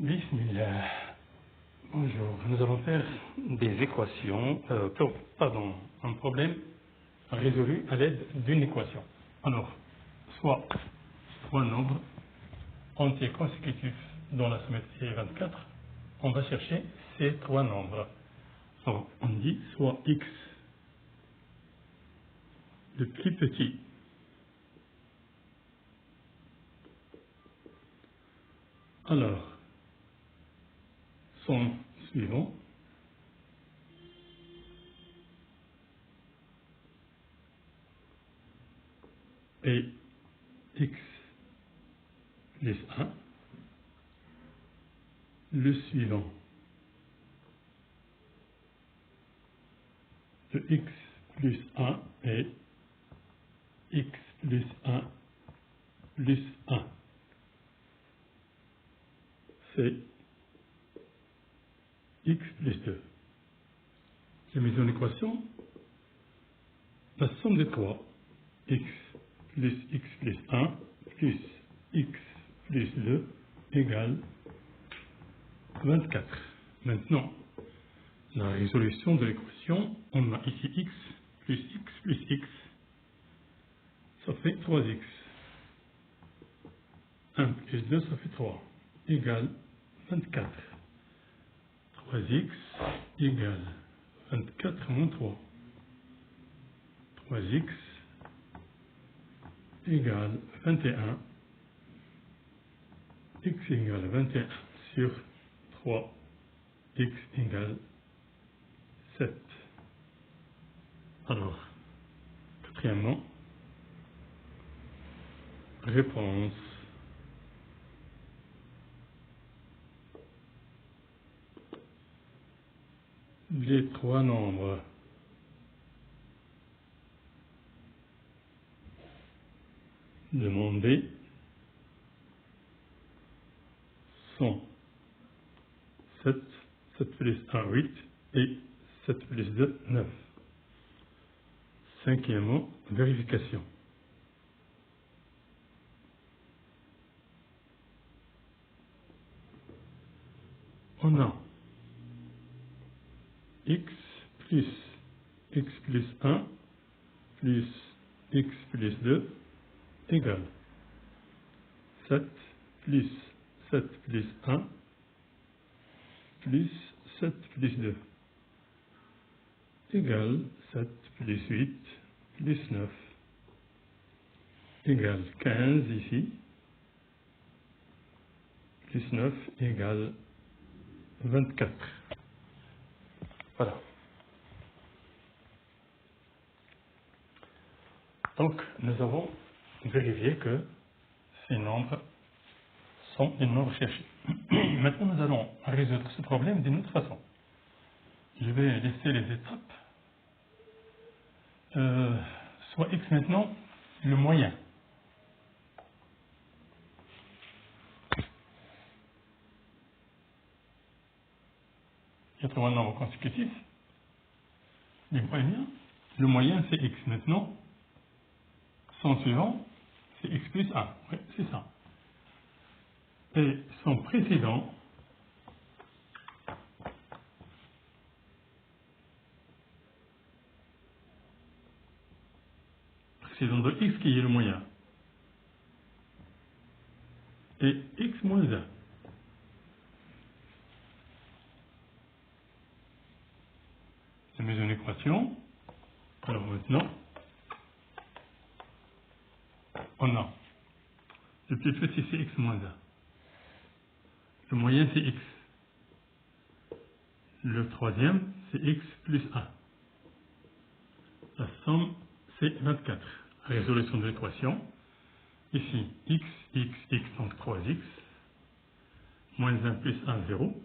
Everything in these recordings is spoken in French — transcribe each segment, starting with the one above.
Bismillah. Bonjour, nous allons faire des équations, un problème résolu à l'aide d'une équation. Alors, soit trois nombres entiers consécutifs dont la symétrie est 24, on va chercher ces trois nombres. Alors, on dit soit x le plus petit alors son suivant est x plus 1, le suivant de x plus 1 est x plus 1 plus 1. C'est x plus 2. J'ai mis en équation la somme des trois, x plus 1 plus x plus 2 égale 24. Maintenant, la résolution de l'équation, on a ici x plus x, ça fait 3x. 1 plus 2, ça fait 3, égale 24. 3x égale 24 moins 3. 3x égale 21. X égale 21 sur 3. X égale 7. Alors, quatrièmement, réponse. Les trois nombres demandés sont 7, 7 plus 1, 8 et 7 plus 2, 9. Cinquièmement, vérification. On a x plus 1 plus x plus 2 égale 7 plus 7 plus 1 plus 7 plus 2 égale 7 plus 8 plus 9 égale 15 ici, plus 9 égale 24. Voilà. Donc, nous avons vérifié que ces nombres sont les nombres cherchés. Maintenant, nous allons résoudre ce problème d'une autre façon. Je vais laisser les étapes. Soit x maintenant, le moyen. Il y a trois nombres consécutifs. Les moyens. Le moyen, c'est x. Maintenant, son suivant, c'est x plus 1. Oui, c'est ça. Et son précédent, de x qui est le moyen, et x moins 1. Je mets une équation. Alors maintenant, on a le plus petit c'est x moins 1. Le moyen c'est x. Le troisième c'est x plus 1. La somme c'est 24. Résolution de l'équation. Ici, x, donc 3x, moins 1 plus 1, 0,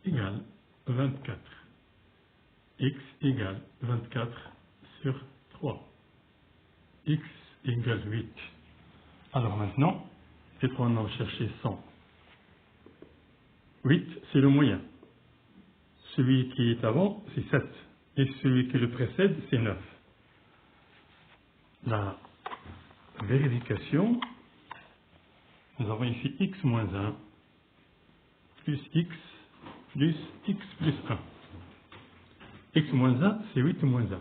égale 24. X égale 24 sur 3. X égale 8. Alors maintenant, les trois nombres cherchés sont 8, c'est le moyen. Celui qui est avant, c'est 7. Et celui qui le précède, c'est 9. La vérification nous avons ici x moins 1 plus x plus 1. X moins 1, c'est 8 moins 1.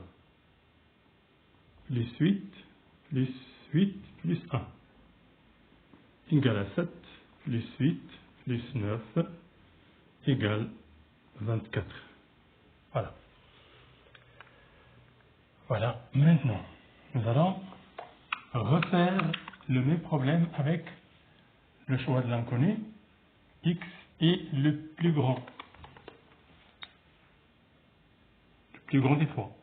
Plus 8 plus 1. Égale à 7 plus 8 plus 9 égale 24. Voilà. Voilà. Maintenant, nous allons refaire le même problème avec le choix de l'inconnu, x est le plus grand des trois.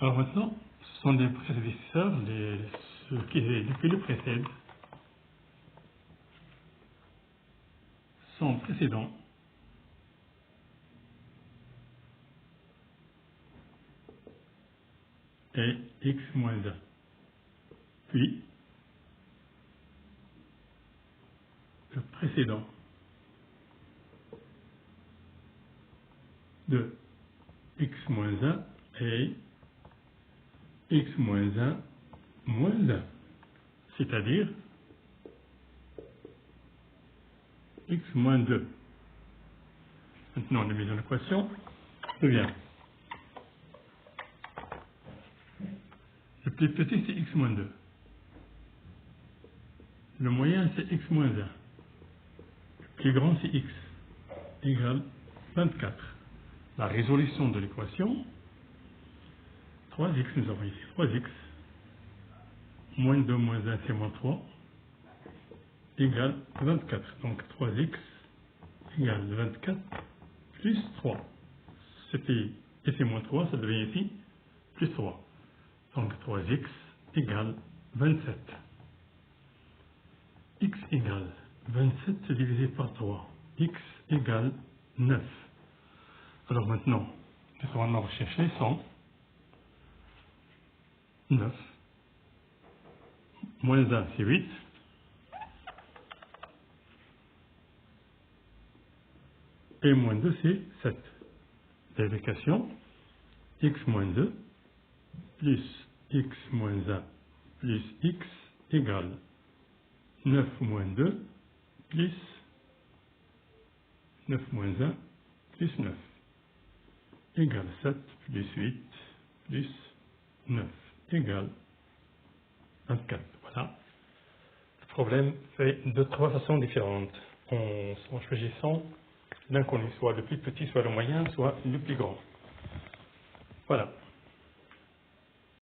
Alors maintenant, ce sont des prédécesseurs, ceux qui depuis le précèdent, sont précédents et x moins 1. Puis, le précédent de x moins 1 et x moins 1 moins 1, c'est-à-dire x moins 2. Maintenant, la mise en équation devient le plus petit, c'est x moins 2. Le moyen, c'est x moins 1. Le plus grand, c'est x égale 24. La résolution de l'équation, 3x, nous avons ici 3x, moins 2 moins 1, c'est moins 3, égale 24. Donc 3x égale 24 plus 3. C'était ici moins 3, ça devient ici plus 3. Donc 3x égale 27. X égale 27, c'est divisé par 3. X égale 9. Alors maintenant, les trois nombres recherchés sont 9. Moins 1, c'est 8. Et moins 2, c'est 7. Vérification, x moins 2 plus x moins 1 plus x égale 9 moins 2 plus 9 moins 1 plus 9 égale 7 plus 8 plus 9 égale 24. Voilà. Le problème fait de trois façons différentes en choisissant l'inconnu, soit le plus petit, soit le moyen, soit le plus grand. Voilà.